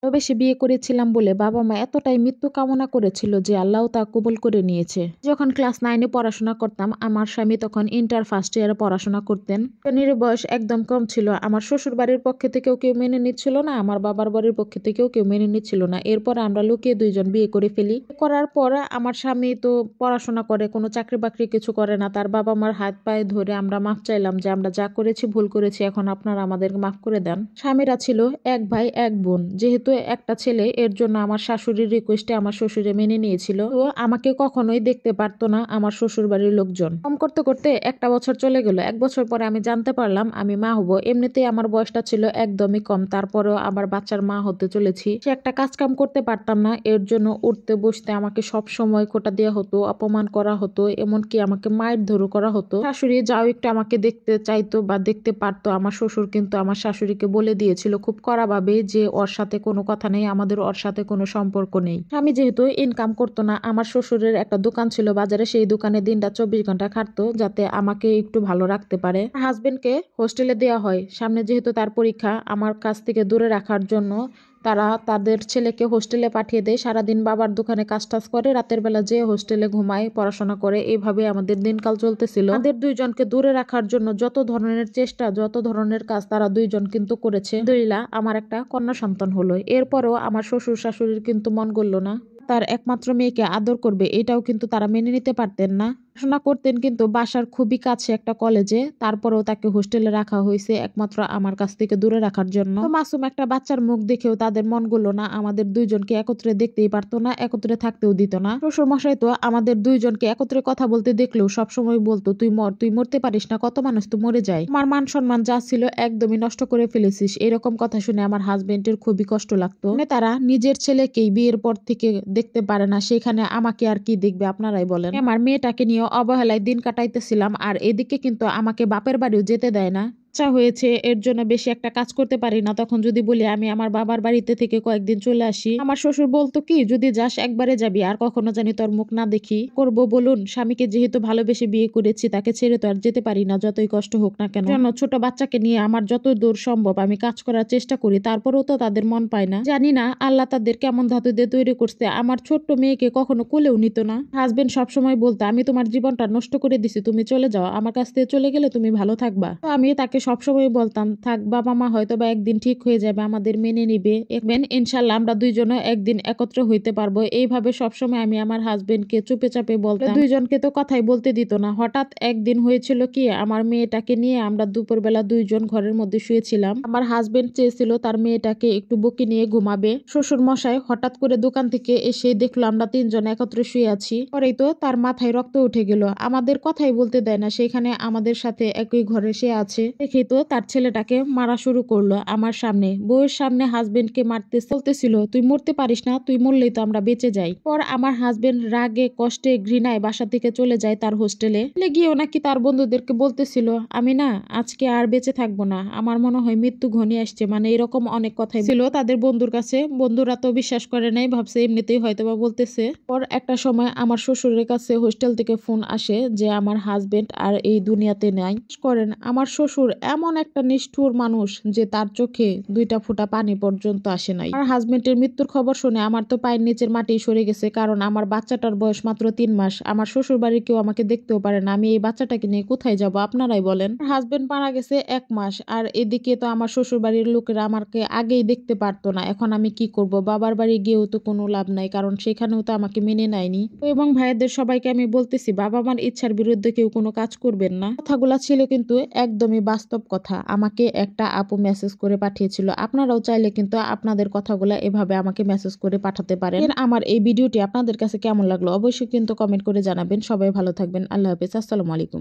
ভালোবেসে বিয়ে করেছিলাম বলে বাবা মা এতটাই মৃত্যু কামনা করেছিল যে আল্লাহ তা কবুল করে নিয়েছে। যখন ক্লাস 9-এ পড়াশোনা করতাম, আমার স্বামী তখন ইন্টার ফার্স্ট ইয়ারে পড়াশোনা করতেন। তনির বয়স একদম কম ছিল। আমার শ্বশুর বাড়ির পক্ষে থেকেও কেউ মেনে নিচ্ছিল না, আমার বাবার বাড়ির পক্ষে থেকেও কেউ মেনে নিচ্ছিল না। এরপর আমরা লুকিয়ে দুইজন বিয়ে করে ফেলি। করার পর আমার স্বামী তো পড়াশোনা করে, কোনো চাকরি বাকরি কিছু করে না। তার বাবা মার হাত পায়ে ধরে আমরা মাফ চাইলাম যে আমরা যা করেছি ভুল করেছি, এখন আপনারা আমাদেরকে মাফ করে দেন। স্বামীরা ছিল এক ভাই এক বোন। যেহেতু একটা ছেলে, এর জন্য আমার শাশুড়ির রিকোয়েস্টে আমার শ্বশুরে মেনে নিয়েছিল। তো আমাকে কখনোই দেখতে পারতো না আমার শ্বশুর বাড়ির লোকজন। কম করতে করতে একটা বছর চলে গেল। 1 বছর পরে আমি জানতে পারলাম আমি মা হব। এমনিতেই আমার বয়সটা ছিল একদমই কম, তারপরেও আবার বাচ্চার মা হতে চলেছি। সে একটা কাজ কাম করতে পারতাম না, এর জন্য উঠতে বসতে আমাকে সব সময় খোঁটা দেওয়া হতো, অপমান করা হতো, এমনকি আমাকে মায়ের ধরু করা হতো। শাশুড়ি যাও একটু আমাকে দেখতে চাইতো বা দেখতে পারতো, আমার শ্বশুর কিন্তু আমার শাশুড়িকে বলে দিয়েছিল খুব কড়াভাবে যে ওর সাথে কোনো কথা নেই, আমাদের ওর সাথে কোনো সম্পর্ক নেই। আমি যেহেতু ইনকাম করতো না, আমার শ্বশুরের একটা দোকান ছিল বাজারে, সেই দোকানে দিনটা 24 ঘন্টা খাটতো যাতে আমাকে একটু ভালো রাখতে পারে। হাজবেন্ডকে হোস্টেলে দেওয়া হয়, সামনে যেহেতু তার পরীক্ষা, আমার কাছ থেকে দূরে রাখার জন্য তারা তাদের ছেলেকে হোস্টেলে পাঠিয়ে দেয়। সারাদিন বাবার দোকানে কাজ টাজ করে, রাতের বেলা যেয়ে হোস্টেলে ঘুমায়, পড়াশোনা করে। এইভাবে আমাদের দিনকাল চলতেছিল। আমাদের দুইজনকে দূরে রাখার জন্য যত ধরনের চেষ্টা, যত ধরনের কাজ তারা দুইজন কিন্তু করেছে। আলহামদুলিল্লাহ আমার একটা কন্যা সন্তান হলো। এরপরও আমার শ্বশুর শাশুড়ির কিন্তু মন গড়ল না, তার একমাত্র মেয়েকে আদর করবে এটাও কিন্তু তারা মেনে নিতে পারতেন না। পড়াশোনা করতেন কিন্তু বাসার খুবই কাছে একটা কলেজে, তারপরেও তাকে হোস্টেলে রাখা হয়েছে একমাত্র আমার কাছ থেকে দূরে রাখার জন্য। তো মাসুম একটা বাচ্চার মুখ দেখেও তাদের মন গড়ল না, আমাদের দুইজনকে একত্রে দেখতেই পারতো না, একত্রে থাকতেও দিত না। শ্বশুর মশাই তো আমাদের দুইজনকে একত্রে কথা বলতে দেখলেও সবসময় বলতো তুই মর, তুই মরতে পারিস না, কত মানুষ তো মরে যায়, আমার মান সম্মান যা ছিল একদমই নষ্ট করে ফেলেছিস। এরকম কথা শুনে আমার হাজবেন্ডের খুবই কষ্ট লাগতো। মানে তারা নিজের ছেলেকেই বিয়ের পর থেকে দেখতে পারে না, সেখানে আমাকে আর কি দেখবে আপনারাই বলেন। আমার মেয়েটাকে নিয়ে অবহেলায় দিন কাটাইতেছিলাম, আর এদিকে কিন্তু আমাকে বাপের বাড়িও যেতে দেয় না। বাচ্চা হয়েছে, এর জন্য বেশি একটা কাজ করতে পারি না। তখন যদি বলি আমি আমার বাবার বাড়িতে থেকে কয়েকদিন চলে আসি, আমার শ্বশুর বলতো কি যদি যাস একবারে যাবি, আর কখনো জানি তোর মুখ না দেখি। করব বলুন, স্বামীকে যেহেতু ভালোবেসে বিয়ে করেছি, তাকে ছেড়ে তো আর যেতে পারি না যতই কষ্ট হোক না কেন। জন্য ছোট বাচ্চাকে নিয়ে আমার যত দূর সম্ভব আমি কাজ করার চেষ্টা করি, তারপরেও তো তাদের মন পায় না। জানি না আল্লাহ তাদের কেমন ধাতু দিয়ে তৈরি করছে, আমার ছোট্ট মেয়েকে কখনো কোলেও নিত না। হাজবেন্ড সবসময় বলতো আমি তোমার জীবনটা নষ্ট করে দিছি, তুমি চলে যাও, আমার কাছ থেকে চলে গেলে তুমি ভালো থাকবা। তো আমি তাকে সবসময় বলতাম থাক, বাবা মা হয়তো বা একদিন ঠিক হয়ে যাবে, আমাদের মেনে নিবে, ইনশাল্লাহ আমরা দুইজনও একদিন একত্র হইতে পারবো। এইভাবে সবসময় আমি আমার হাজবেন্ডকে চুপে চাপে বলতাম। দুইজনকে তো কথাই বলতে দিত না। হঠাৎ একদিন হয়েছিল কি, আমার মেয়েটাকে নিয়ে আমরা দুপুরবেলা দুইজন ঘরের মধ্যে শুয়েছিলাম। আমার হাজবেন্ড চেয়েছিল তার মেয়েটাকে একটু বুকে নিয়ে ঘুমাবে। শ্বশুর মশাই হঠাৎ করে দোকান থেকে এসে দেখলো আমরা তিনজন একত্রে শুয়ে আছি। পরেই তো তার মাথায় রক্ত উঠে গেল, আমাদের কথাই বলতে দেয় না, সেখানে আমাদের সাথে একই ঘরে সে আছে। দেখেই তো তার ছেলেটাকে মারা শুরু করলো আমার সামনে, বউয়ের সামনে হাজবেন্ডকে মারতে চলতেছিল, তুই মরতে পারিস না, তুই মরলেই তো আমরা বেঁচে যাই। পর আমার হাজবেন্ড রাগে কষ্টে ঘৃণায় বাসা থেকে চলে যায় তার হোস্টেলে। গিয়েও নাকি তার বন্ধুদেরকে বলতেছিল আমি না আজকে আর বেঁচে থাকবো না, আমার মনে হয় মৃত্যু ঘনিয়ে আসছে, মানে এরকম অনেক কথাই ছিল তাদের বন্ধুর কাছে। বন্ধুরা তো বিশ্বাস করে নাই, ভাবছে এমনিতেই হয়তো বা বলতেছে। পর একটা সময় আমার শ্বশুরের কাছে হোস্টেল থেকে ফোন আসে যে আমার হাজবেন্ড আর এই দুনিয়াতে নাই। করেন আমার শ্বশুর এমন একটা নিষ্ঠুর মানুষ যে তার চোখে 2টা ফোঁটা পানি পর্যন্ত আসে নাই। আমার হাজবেন্ডের মৃত্যুর খবর শুনে আমার তো পায়ের নিচের মাটি সরে গেছে, কারণ আমার বাচ্চাটার বয়স মাত্র 3 মাস। আমার শ্বশুর বাড়ির কেউ আমাকে দেখতেও পারে না, আমি এই বাচ্চাটাকে নিয়ে কোথায় যাব আপনারাই বলেন। হাজবেন্ড মারা গেছে 1 মাস, আর এদিকে তো আমার শ্বশুর বাড়ির লোকেরা আমাকে আগেই দেখতে পারতো না। এখন আমি কি করব, বাবার বাড়ি গিয়েও তো কোনো লাভ নাই, কারণ সেখানেও তো আমাকে মেনে নেয়নি। এবং ভাইদের সবাইকে আমি বলতেছি বাবা মার ইচ্ছার বিরুদ্ধে কেউ কোনো কাজ করবেন না। কথাগুলা ছিল কিন্তু একদমই বাস্তব কথা। আমাকে একটা আপু মেসেজ করে পাঠিয়েছিল, আপনারাও চাইলে কিন্তু আপনাদের কথাগুলা এভাবে আমাকে মেসেজ করে পাঠাতে পারেন। আমার এই ভিডিওটি আপনাদের কাছে কেমন লাগলো অবশ্যই কিন্তু কমেন্ট করে জানাবেন। সবাই ভালো থাকবেন, আল্লাহ হাফেজ, আসসালামু আলাইকুম।